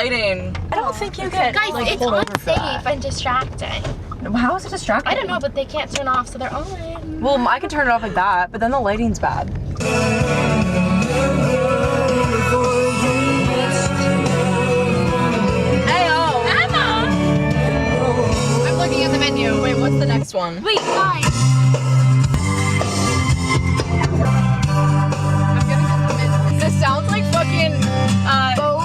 lighting. I don't think you get Guys, like, it's pulled over for unsafe that. and distracting. How is it distracting? I don't know, but they can't turn off, so they're on. Well, I can turn it off like that, but then the lighting's bad. Heyo! Emma! I'm looking at the menu. Wait, what's the next one? Wait, guys. This sounds like fucking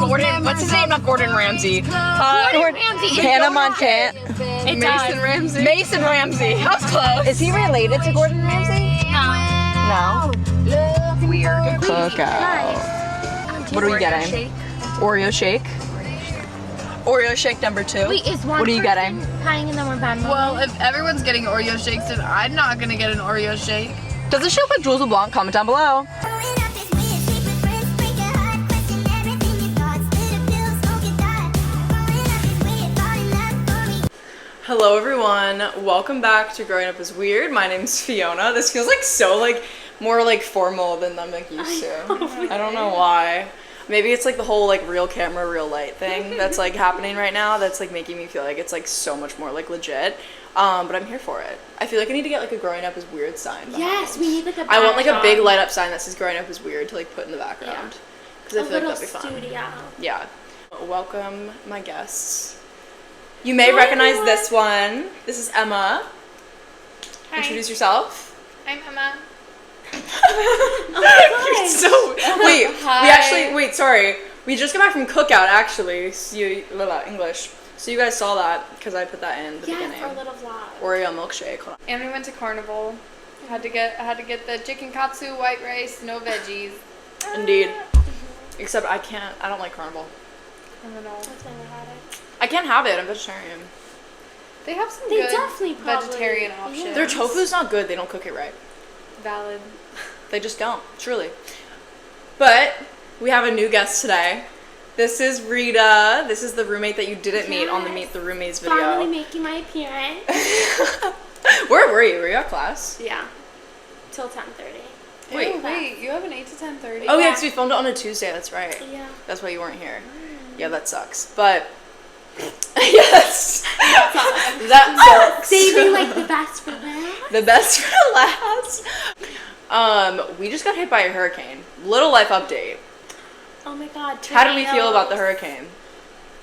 Gordon. What's his name? Not Gordon Ramsay. Gordon Ramsay. Hannah Montana. It Mason does. Ramsay. Mason Ramsay. I was close. Is he related to Gordon Ramsay? No. No. Weird. Cookout. Nice. What are we getting? Oreo shake. Oreo shake number 2. Wait, is one What are you person getting? paying and then we're bad? Well, if everyone's getting Oreo shakes, then I'm not gonna get an Oreo shake. Does this show up like Jules LeBlanc? Comment down below. Hello everyone, welcome back to Growing Up is Weird. My name's Fiona. This feels like so like more like formal than I'm like used to. I don't know why. Maybe it's like the whole like real camera, real light thing that's like happening right now that's like making me feel like it's like so much more like legit. But I'm here for it. I feel like I need to get like a Growing Up is Weird sign. Yes, we need like a I want like a big backdrop. light up sign that says Growing Up is Weird to like put in the background. Because I feel like that'd be fun. Studio. Yeah. Welcome my guests. You may recognize this one. This is Emma. Hi. Introduce yourself. I'm Emma. You're so wait. Hi. We actually wait. Sorry. We just got back from Cookout actually. So English. So you guys saw that because I put that in the Yeah, beginning. for a little vlog. Oreo milkshake. Hold on. And we went to Carnival. I had to get the chicken katsu, white rice, no veggies. Indeed. Except I don't like Carnival. I don't know. That's why we had it. I can't have it. I'm vegetarian. They have some They good definitely probably- vegetarian yeah. options. Their tofu's not good. They don't cook it right. Valid. They just don't, truly. But we have a new guest today. This is Rita. This is the roommate that you didn't meet on the Meet the Roommates video. Finally making my appearance. Where were you? Were you at class? Yeah. Till 10:30. Wait. Wait, you have an 8 to 10:30? Oh yeah, Yeah. because we filmed it on a Tuesday. That's right. Yeah. That's why you weren't here. Yeah, that sucks. But yes, that sucks. Saving like the best for last. The best for last. We just got hit by a hurricane. Little life update. Oh my god. How do we feel about the tornadoes. hurricane?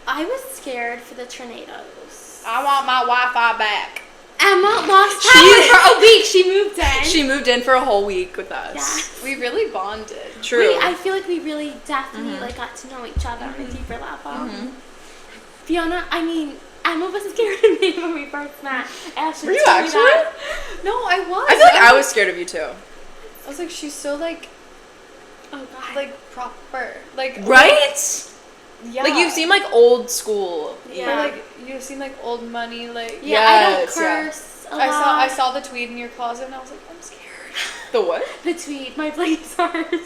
I was scared for the tornadoes. I want my Wi-Fi back. Emma lost power for a week. She moved in. She moved in for a whole week with us. Yeah. We really bonded. True. Wait, I feel like we really definitely like got to know each other on a deeper level. Fiona, I mean, Emma was scared of me when we first met. Were you actually? No, I was. I feel like I was scared of you too. I was like, she's so like Oh god. proper. Like Right? Yeah. Like you seem like old school. Or like you seem like old money. Like yeah, I don't Yes, yeah. curse a I lot. saw the tweed in your closet and I was like, I'm scared. The what? The tweed, my blazers.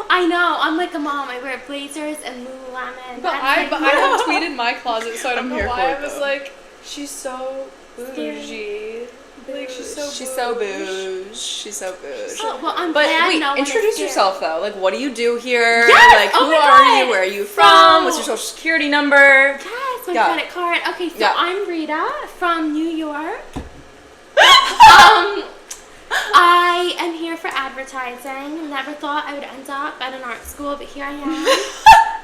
I know, I'm like a mom. I wear blazers and Lululemon. But and I like, have tweed in my closet, so I don't I'm know here why for it, I was though. like, she's so bougie. Like she's so bouge. She's so bouge. Oh, well, I'm But glad wait, no one is introduce scared. yourself though. Like, what do you do here? Yes! Like, Oh who my are God! you? Where are you So- from? What's your social security number? Yes, my Yeah. credit card. Okay, so Yeah. I'm Rita from New York. I am here for advertising. Never thought I would end up at an art school, but here I am.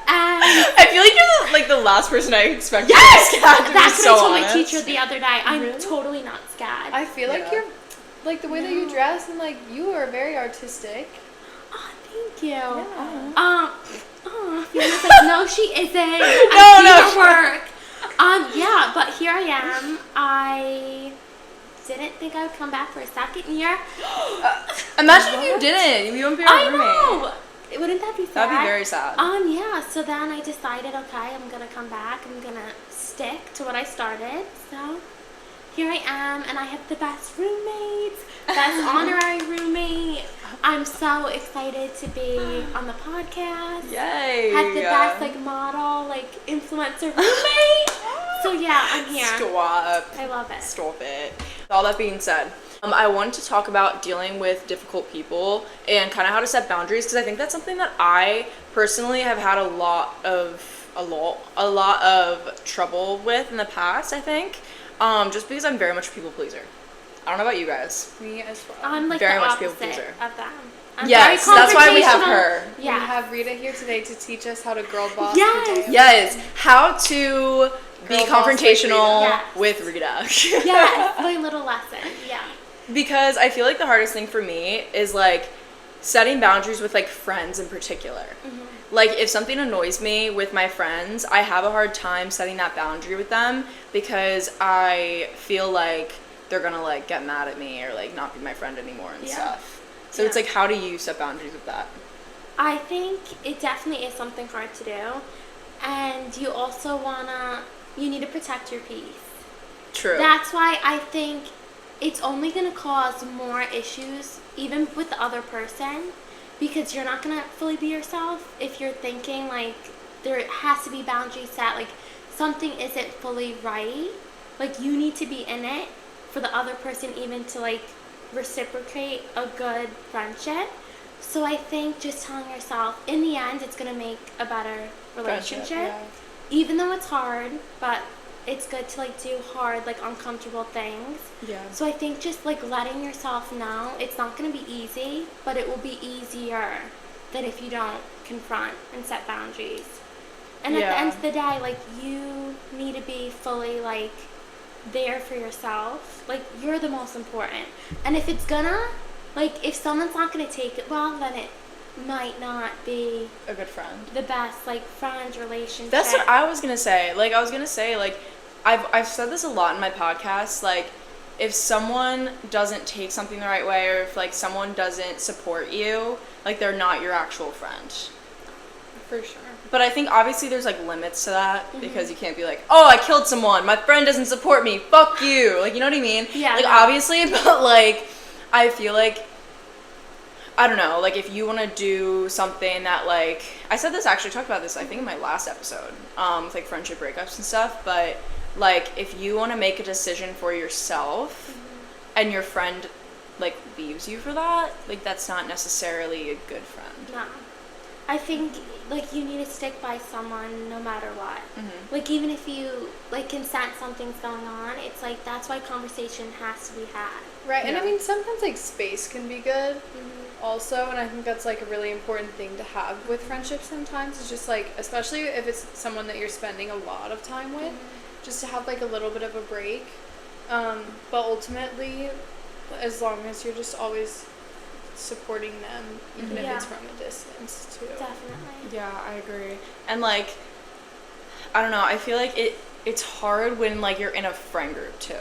And I feel like you're the last person I expected. yes, to be that's so what I told my honest. teacher the other day. I'm Really? totally not scared. I feel like Yeah. you're like the way that you dress and like you are very artistic. Oh, thank you. Yeah. Fiona's like, no, she isn't. No. Her work. Yeah, but here I am. I didn't think I would come back for a second year. Imagine if you didn't. You wouldn't be our I roommate. know. Wouldn't that be sad? That'd be very sad. Yeah, so then I decided, okay, I'm gonna come back. I'm gonna stick to what I started. So here I am, and I have the best roommates, best honorary roommate. I'm so excited to be on the podcast. Yay. Have the best like model, like influencer roommate. So yeah, I'm here. Stop. I love it. Stop it. All that being said, I wanted to talk about dealing with difficult people and kind of how to set boundaries because I think that's something that I personally have had a lot of a lot of trouble with in the past, I think. Just because I'm very much a people pleaser. I don't know about you guys. Me as well. I'm like Very the much people opposite pleaser. of them. I'm Yes, very that's why we have confrontational. her. We Yeah. have Rita here today to teach us how to girl boss. Yes. the day. Yes, how to be Girl boss like confrontational Rita. with Rita. Yes, my little lesson. Yeah. Because I feel like the hardest thing for me is like setting boundaries with like friends in particular. Like if something annoys me with my friends, I have a hard time setting that boundary with them because I feel like they're gonna like get mad at me or like not be my friend anymore and Yeah. stuff. So it's Yeah. like, how do you set boundaries with that? I think it definitely is something hard to do. And you also you need to protect your peace. True. That's why I think it's only going to cause more issues, even with the other person, because you're not going to fully be yourself if you're thinking, like, there has to be boundaries set, like, something isn't fully right. Like, you need to be in it for the other person even to, like, reciprocate a good friendship. So I think just telling yourself, in the end, it's going to make a better relationship. Yeah. Even though it's hard, but it's good to like do hard, like uncomfortable things. Yeah. So I think just like letting yourself know it's not going to be easy, but it will be easier than if you don't confront and set boundaries. And at the end of the day, like you need to be fully like there for yourself. Like you're the most important. And if it's gonna, like if someone's not going to take it well, then it might not be A good friend. the best like friend relationship. That's what I was gonna say. Like I was gonna say, like I've said this a lot in my podcast. Like if someone doesn't take something the right way, or if like someone doesn't support you, like they're not your actual friend. For sure. But I think obviously there's like limits to that because you can't be like, oh, I killed someone, my friend doesn't support me, fuck you. Like you know what I mean? Yeah, Like no. obviously, but like I feel like I don't know, like if you want to do something that like I said this actually talked about this I think in my last episode with like friendship breakups and stuff, but like if you want to make a decision for yourself and your friend like leaves you for that, like that's not necessarily a good friend. No. I think like you need to stick by someone no matter what. Like even if you like can sense something's going on, it's like that's why conversation has to be had. Right, and I Yeah. mean sometimes like space can be good also, and I think that's like a really important thing to have with friendships sometimes. It's just like, especially if it's someone that you're spending a lot of time with, just to have like a little bit of a break. But ultimately, as long as you're just always supporting them, even if Yeah. it's from a distance too. Definitely. Yeah, I agree. And like I don't know, I feel like it's hard when like you're in a friend group too.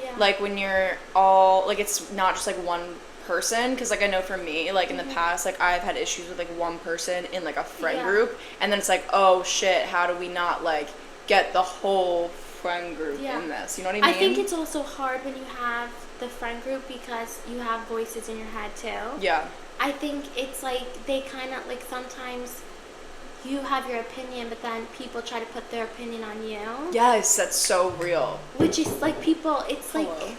Yeah. Like when you're all like it's not just like one person, because like I know for me like in the past like I've had issues with like one person in like a friend Yeah. group, and then it's like, oh shit, how do we not like get the whole friend group Yeah. in this, you know what I mean? I think it's also hard when you have the friend group because you have voices in your head too. yeah I think it's like they kind of like sometimes you have your opinion, but then people try to put their opinion on you. yes, that's so real. Which is like people, it's like Hello.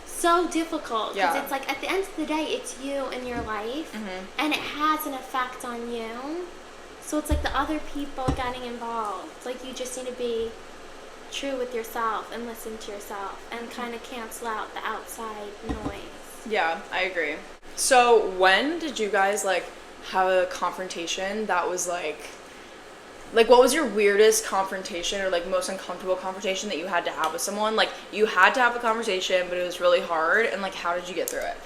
so difficult. Because Yeah. it's like at the end of the day, it's you and your life, and it has an effect on you. So it's like the other people getting involved. It's like you just need to be true with yourself and listen to yourself and kind of cancel out the outside noise. Yeah, I agree. So when did you guys like have a confrontation that was like what was your weirdest confrontation or like most uncomfortable confrontation that you had to have with someone? Like you had to have a conversation but it was really hard, and like how did you get through it?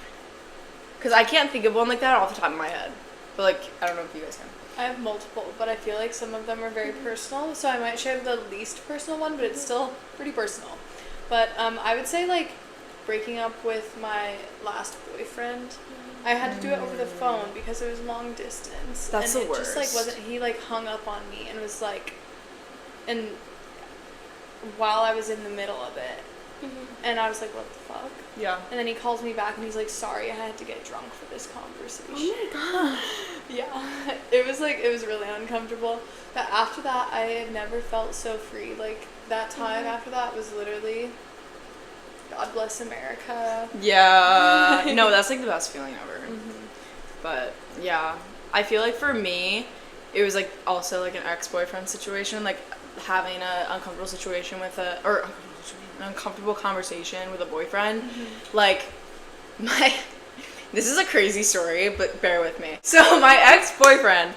Because I can't think of one like that off the top of my head, but like I don't know if you guys can. I have multiple, but I feel like some of them are very personal, so I might share the least personal one, but it's still pretty personal. But I would say like breaking up with my last boyfriend. I had to do it over the phone because it was long distance. That's and the it just like worst. wasn't, he like hung up on me and was like, and while I was in the middle of it, and I was like, what the fuck? Yeah. And then he calls me back and he's like, sorry, I had to get drunk for this conversation. Oh my god. Yeah, it was really uncomfortable. But after that, I have never felt so free. Like that time after that was literally, God bless America. Yeah. No, that's like the best feeling ever. But yeah, I feel like for me, it was like also like an ex-boyfriend situation, like having an uncomfortable situation with an uncomfortable conversation with a boyfriend. Like this is a crazy story, but bear with me. So my ex-boyfriend,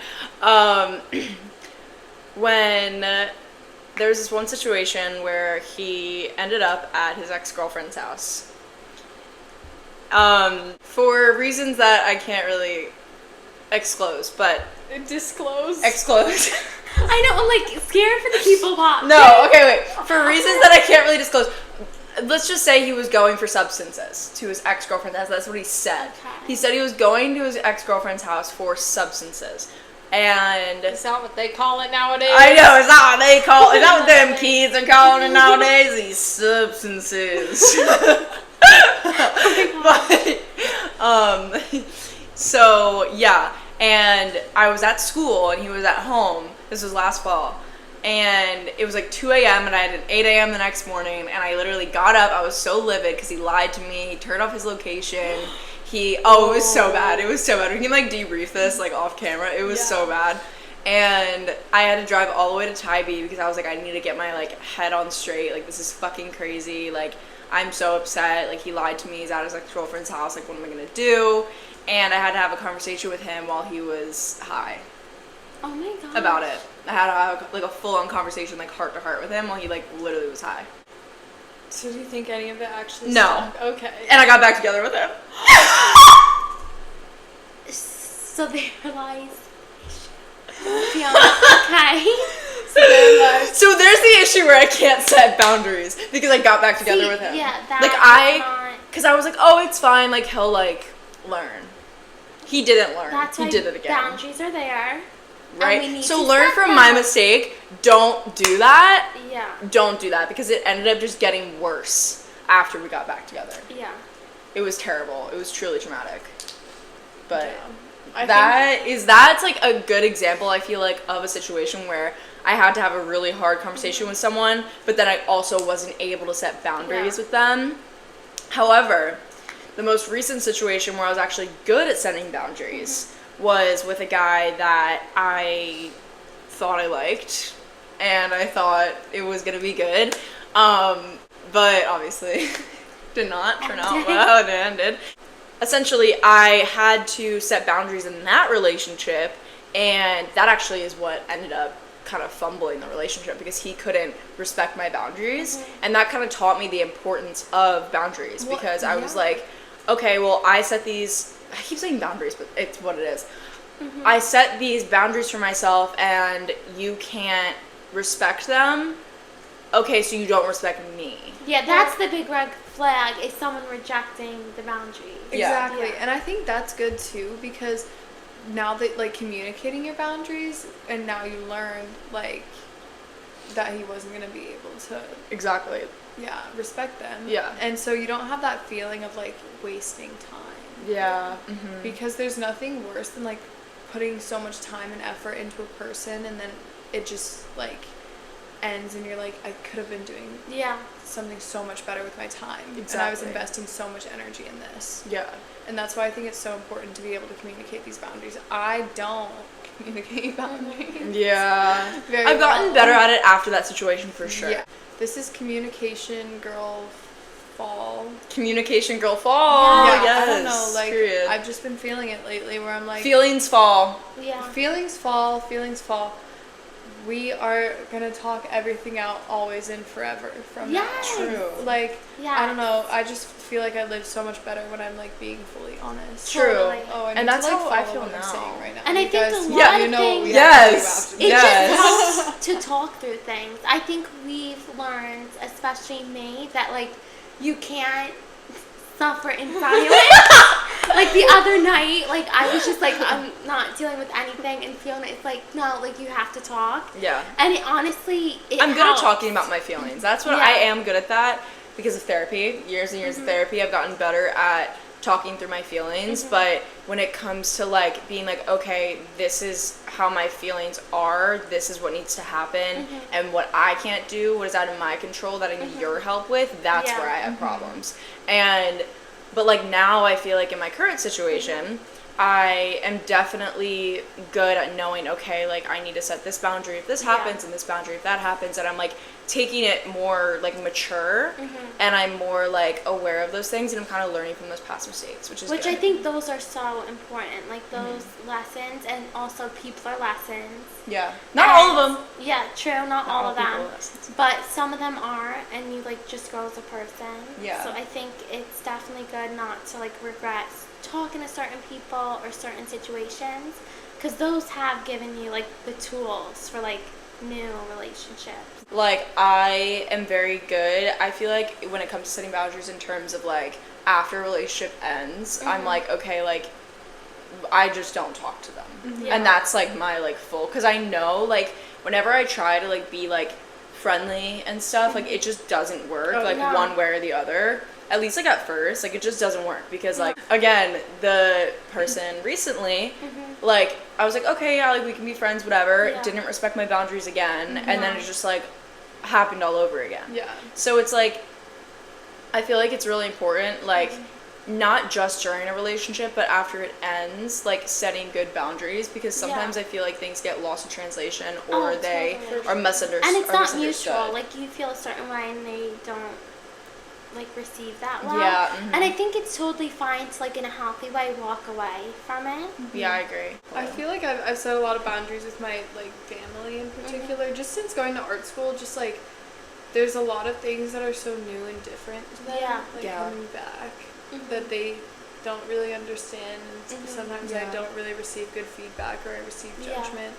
when there was this one situation where he ended up at his ex-girlfriend's house. For reasons that I can't really disclose. Disclose. I know, I'm like scared for the people watching. No, okay, wait. For reasons that I can't really disclose. Let's just say he was going for substances to his ex-girlfriend's house. That's what he said. Okay. He said he was going to his ex-girlfriend's house for substances. And Is that what they call it nowadays? I know, is that what they call it? Is that what them kids are calling it nowadays? These substances. So yeah, and I was at school and he was at home. This was last fall. And it was like 2 a.m. and I had an 8 a.m. the next morning, and I literally got up. I was so livid because he lied to me. He turned off his location. It was so bad. It was so bad. We can like debrief this like off camera. It was so bad. And I had to drive all the way to Tybee because I was like, I need to get my like head on straight. Like, this is fucking crazy. Like, I'm so upset. Like, he lied to me. He's at his ex-girlfriend's house. Like, what am I gonna do? And I had to have a conversation with him while he was high. Oh my god. About it. I had to have like a full-on conversation, like heart to heart with him while he like literally was high. So do you think any of it actually No. stuck? Okay. And I got back together with him. So there lies. Fiona, okay. So there's the issue where I can't set boundaries because I got back together with him. Yeah, that Like because I was like, oh, it's fine. Like, he'll like learn. He didn't learn. That's he why did it again. boundaries are there. Right? And we need So to learn set from them. my mistake. Don't do that. Yeah. Don't do that because it ended up just getting worse after we got back together. Yeah. It was terrible. It was truly traumatic. But I that's like a good example, I feel like, of a situation where I had to have a really hard conversation with someone, but then I also wasn't able to set boundaries with them. However, the most recent situation where I was actually good at setting boundaries was with a guy that I thought I liked, and I thought it was gonna be good, but obviously did not turn out well. It ended. Essentially, I had to set boundaries in that relationship, and that actually is what ended up kind of fumbling the relationship because he couldn't respect my boundaries, and that kind of taught me the importance of boundaries because I was like, okay, well, I set these, I keep saying boundaries, but it's what it is. I set these boundaries for myself and you can't respect them. Okay, so you don't respect me. Yeah, that's the big red flag, is someone rejecting the boundaries. Yeah. Exactly. And I think that's good too because now that like communicating your boundaries and now you learned like that he wasn't going to be able to Exactly. respect them. Yeah. And so you don't have that feeling of like wasting time. Yeah. Because there's nothing worse than like putting so much time and effort into a person and then it just like ends and you're like, I could have been doing Yeah. something so much better with my time. And I was Exactly. investing so much energy in this. Yeah. And that's why I think it's so important to be able to communicate these boundaries. I don't communicate boundaries. Yeah. Very I've gotten well. better at it after that situation for sure. Yeah. This is Communication Girl Fall. Communication girl fall. Yeah, Yes. I don't know, like Period. I've just been feeling it lately where I'm like Feelings fall. Yeah. feelings fall. We are gonna talk everything out always and forever from Yes. now. True. Like Yes. I don't know, I just feel like I live so much better when I'm like being fully honest. True. Totally. Oh, I And need that's to, like, how I follow feel what I'm now. saying right now. And I You think guys, a lot yeah, of you know what we things- have to do Yes. after It this. Yes. just helps to talk through things. I think we've learned, especially me, that like you can't suffer in silence. Like the other night, like I was just like, I'm not dealing with anything, and Fiona is like, no, like you have to talk. Yeah. And it honestly, I'm good at helps. talking about my feelings. That's what Yeah. I am good at that because of therapy. Years and years of therapy, I've gotten better at talking through my feelings. But when it comes to like being like, okay, this is how my feelings are, this is what needs to happen, and what I can't do, what is out of my control that I need your help with, that's Yeah. where I have problems. But like now I feel like in my current situation, I am definitely good at knowing, okay, like I need to set this boundary if this happens and this boundary if that happens, and I'm like taking it more like mature and I'm more like aware of those things and I'm kind of learning from those past mistakes, which is Which good. I think those are so important, like those lessons, and also people are lessons. Yeah. Not all of them. Yeah, true, not all of people them. are lessons. But some of them are, and you like just grow as a person. Yeah. So I think it's definitely good not to like regret talking to certain people or certain situations, because those have given you like the tools for like new relationships. Like, I am very good. I feel like when it comes to setting boundaries in terms of like after a relationship ends, I'm like, okay, like I just don't talk to them. Yeah. And that's like my like full, because I know like whenever I try to like be like friendly and stuff, like it just doesn't work like no. one way or the other. At least like at first, like it just doesn't work because like again, the person recently, like I was like, okay, yeah, like we can be friends, whatever. Yeah. Didn't respect my boundaries again, and then it just like happened all over again. Yeah. So it's like, I feel like it's really important, like not just during a relationship, but after it ends, like setting good boundaries, because sometimes I feel like things get lost in translation or Oh, they totally. are misunderstood. And it's not mutual. Like you feel a certain way and they don't like receive that well. Yeah, And I think it's totally fine to like in a healthy way walk away from it. Yeah, I agree. I feel like I've set a lot of boundaries with my like family in particular. Just since going to art school, just like there's a lot of things that are so new and different to them, like coming back, that they don't really understand, and sometimes I don't really receive good feedback or I receive judgment,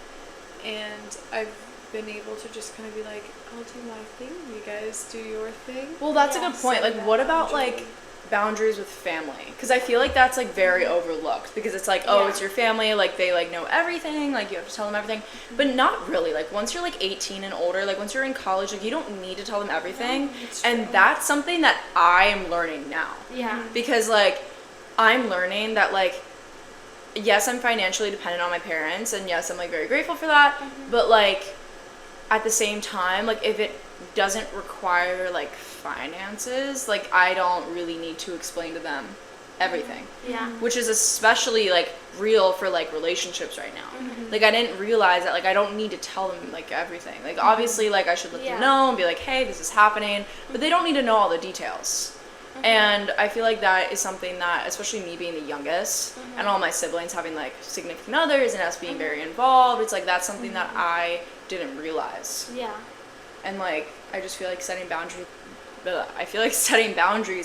and I've been able to just kind of be like, I'll do my thing, you guys do your thing. Well, that's a good point. Like, what about like boundaries with family? Because I feel like that's like very overlooked, because it's like, oh, it's your family, like they like know everything, like you have to tell them everything, but not really. Like once you're like 18 and older, like once you're in college, like you don't need to tell them everything, and that's something that I am learning now. Yeah. Because like I'm learning that like, yes, I'm financially dependent on my parents, and yes, I'm like very grateful for that, but like at the same time, like if it doesn't require like finances, like I don't really need to explain to them everything. Yeah. Which is especially like real for like relationships right now. Like I didn't realize that like I don't need to tell them like everything. Like obviously like I should let them know and be like, hey, this is happening, but they don't need to know all the details. And I feel like that is something that, especially me being the youngest and all my siblings having like significant others and us being very involved, it's like that's something that I didn't realize. Yeah. And like I just feel like setting boundaries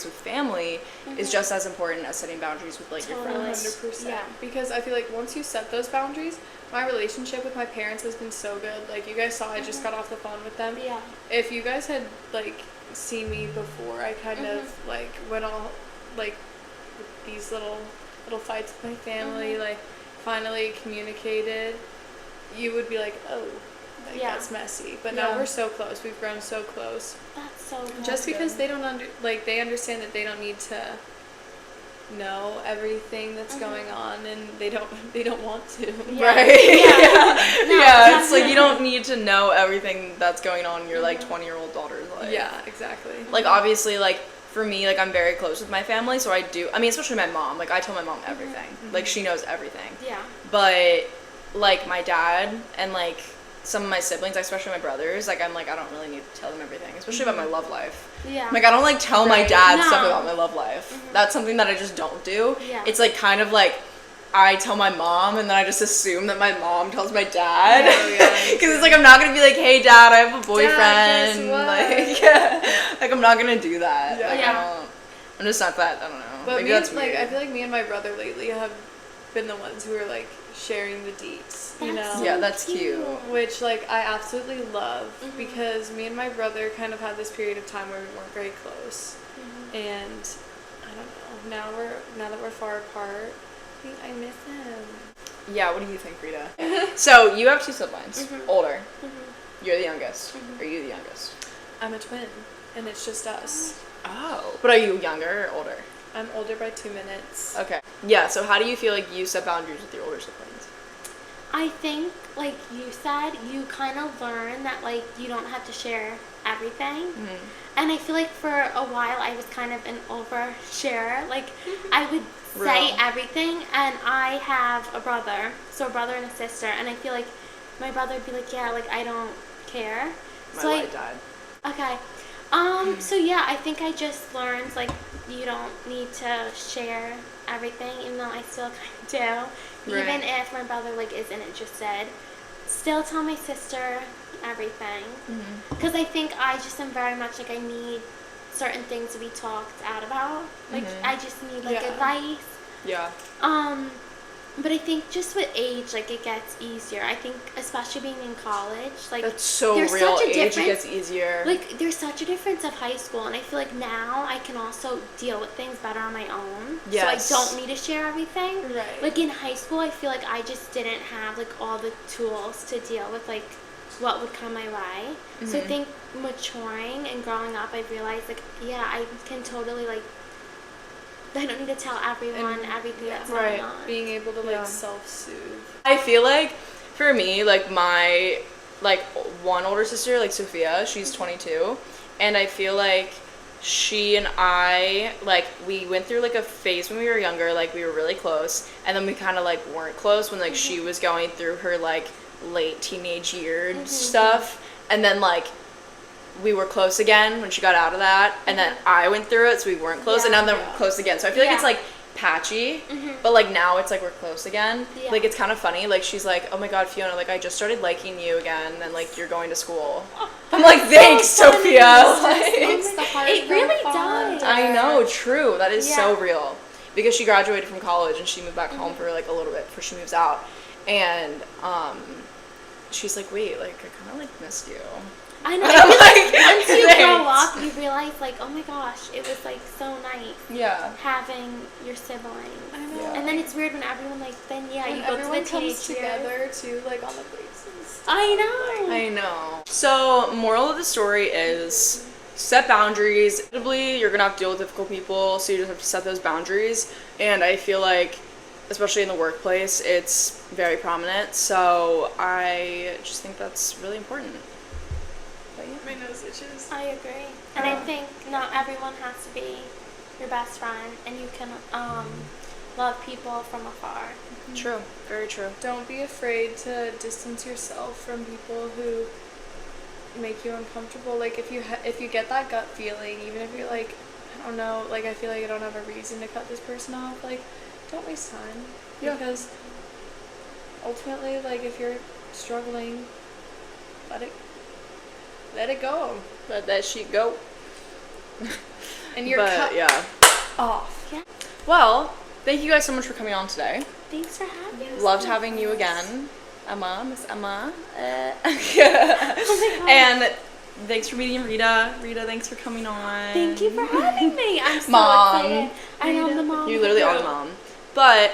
with family is just as important as setting boundaries with like your friends. 100%. Yeah. Because I feel like once you set those boundaries, my relationship with my parents has been so good. Like you guys saw, I just got off the phone with them. Yeah. If you guys had like seen me before, I kind of like went all like with these little fights with my family, like finally communicated, you would be like, oh, like, that's messy. But now we're so close. We've grown so close. That's so good. Just because they don't they understand that they don't need to know everything that's going on, and they don't want to. Right. Yeah. It's like you don't need to know everything that's going on in your like 20-year-old daughter's life. Yeah, exactly. Like obviously like for me, like I'm very close with my family, so I mean especially my mom, like I tell my mom everything. Like she knows everything. Yeah. But like my dad and like some of my siblings, especially my brothers, like I'm like I don't really need to tell them everything, especially about my love life. Yeah. Like I don't like tell my dad No. stuff about my love life. That's something that I just don't do. Yeah. It's like kind of like I tell my mom and then I just assume that my mom tells my dad. Because it's like I'm not gonna be like, hey dad, I have a boyfriend. Dad, guess what? Like I'm not gonna do that. Yeah. Like, Yeah. I'm just not that. I don't know. But Maybe me, that's like weird. I feel like me and my brother lately have been the ones who are like sharing the deets, you That's know. so Yeah, that's cute. Which like I absolutely love, because me and my brother kind of had this period of time where we weren't very close, and I don't know. Now that we're far apart, I miss him. Yeah, what do you think, Rita? So you have two siblings, older. You're the youngest. Are you the youngest? I'm a twin, and it's just us. Oh. But are you younger or older? I'm older by 2 minutes. Okay. Yeah, so how do you feel like you set boundaries with your older siblings? I think, like you said, you kind of learn that, like, you don't have to share everything. And I feel like for a while I was kind of an oversharer. Like, I would say Real. everything. And I have a brother, so a brother and a sister, and I feel like my brother would be like, yeah, like I don't care. My So light died. okay. So yeah, I think I just learned like you don't need to share everything, even though I still kind of do. Right. Even if my brother like isn't interested, still tell my sister everything. Because I think I just am very much like I need certain things to be talked out about. Like I just need like Yeah. advice. Yeah. But I think just with age, like it gets easier. I think especially being in college, like That's so there's real. such a Age difference. gets easier. Like there's such a difference of high school, and I feel like now I can also deal with things better on my own. Yes. So I don't need to share everything. Right. Like in high school, I feel like I just didn't have like all the tools to deal with like what would come my way. So I think maturing and growing up, I realized like yeah, I can totally like. I don't need to tell everyone everything that's Right. going on. Being able to like Yeah. self-soothe. I feel like for me, like my like one older sister, like Sophia, she's 22, and I feel like she and I like we went through like a phase when we were younger, like we were really close, and then we kind of like weren't close when like she was going through her like late teenage year stuff, and then like we were close again when she got out of that, and then I went through it, so we weren't close, and now then we're close again. So I feel like it's Yeah. like patchy, but like now it's like we're close again. Yeah. Like it's kind of funny. Like she's like, "Oh my God, Fiona! Like I just started liking you again, and like you're going to school." I'm like, "Thanks, Sophia." Like, It's the heart It really bond. does. I know, true. That is so Yeah. real. Because she graduated from college and she moved back home for like a little bit before she moves out, and she's like, "Wait, like I kind of like missed you." I know. And I'm like, Once you grow "Thanks." up, you realize like, oh my gosh, it was like so nice Yeah. having your siblings. I know. Yeah. And then it's weird when everyone like, then yeah, When you go to everyone the comes teenage years. together too, like on the breaks and stuff. I know. I know. So, moral of the story is set boundaries. Inevitably, you're gonna have to deal with difficult people, so you just have to set those boundaries. And I feel like, especially in the workplace, it's very prominent. So, I just think that's really important. But yeah. My nose itches. I agree. And I think not everyone has to be your best friend, and you can love people from afar. True. Very true. Don't be afraid to distance yourself from people who make you uncomfortable. Like if you get that gut feeling, even if you're like, I don't know, like I feel like I don't have a reason to cut this person off, like don't waste time. Yeah. Because ultimately, like if you're struggling, let it go. Let that shit go. And you're But cut yeah. off. Yeah. Well, thank you guys so much for coming on today. Thanks for having me. Loved having you again, Emma, Miss Emma. Oh my God. And thanks for meeting Rita. Rita, thanks for coming on. Thank you for having me. I'm so Mom. excited. I know I'm the mom. You literally are the mom. But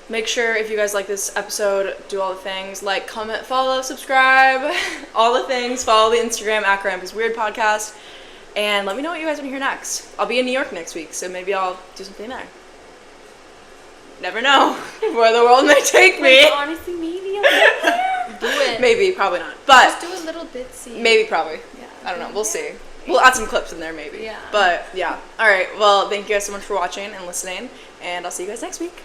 make sure if you guys like this episode, do all the things like, comment, follow, subscribe, all the things. Follow the Instagram at Grandpa's Weird Podcast, and let me know what you guys want to hear next. I'll be in New York next week, so maybe I'll do something there. Never know where the world may take me. Like, honestly, maybe I'll get there. Do it. Maybe, probably not, but Just do a little bitsy. maybe, probably. Yeah. I don't know. We'll see. We'll add some clips in there, maybe. Yeah. But yeah. All right. Well, thank you guys so much for watching and listening, and I'll see you guys next week.